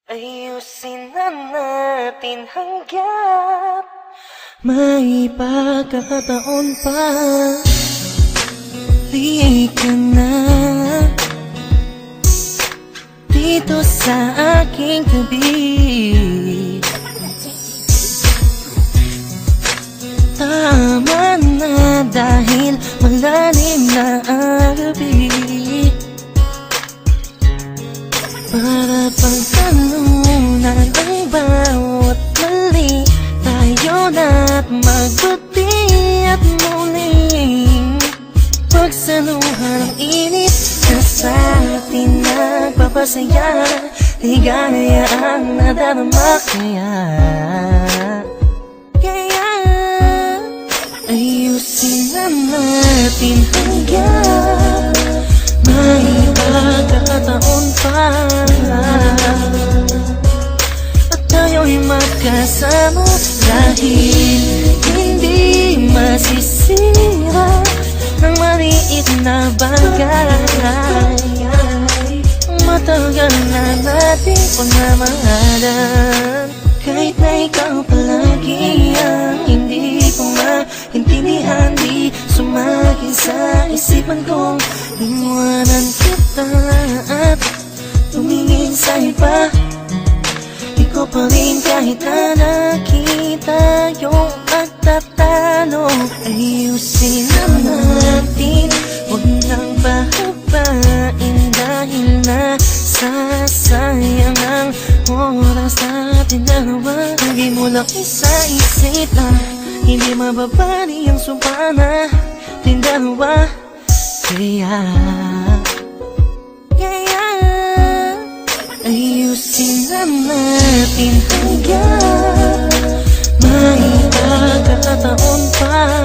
Ayusin na natin hanggat may pagkakataon pa. Di ka na dito sa aking tabi. Tama na dahil malalim na ang gabi. Para pagtalunan ang bawat mali, tayo na't magbuti at muling pagsaluhan ang init na sa atin nagpapasaya. Ligaya ang nadarama kaya ayusin na natin hanggang may pagkakataon pa. At tayo'y magkasama dahil hindi masisira ng maliit na bagay. Matagal na natin pagmamahalan, kahit na ikaw palagi ang hindi ko maintindihan. Di sumagin sa isipan kong iwanan kita at tumingin sa iba. Ikaw pa rin kahit na nakita yung pagtatalo. Ayusin na natin, huwag nang pahabain dahil nasasayang ang oras natin dalawa. Hindi mo lang isa-isip na hindi mababali ang sumpa natin dalawa. Kaya ayusin na natin hanggang may pagkakataon pa.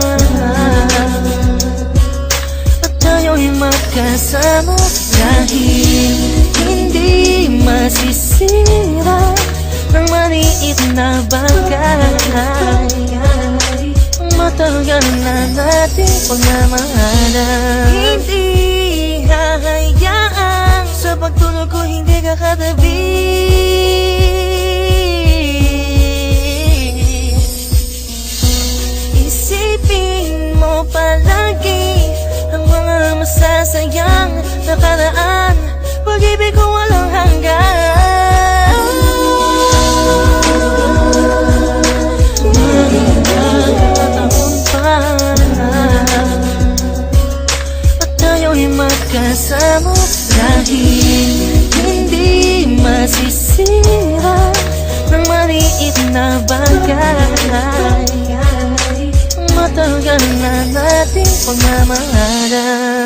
At tayo'y magkasama dahil hindi masisira ng maliit na bagay. Matagal na natin pagmamahalan, hindi hahayaan sa pagtulog ko hindi ka katabi. Isipin mo palagi ang mga masasayang nakaraan, pag-ibig ko walang hanggan. Magkasama dahil hindi masisira ng maliit na bagay. Matagal na nating pagmamahalan.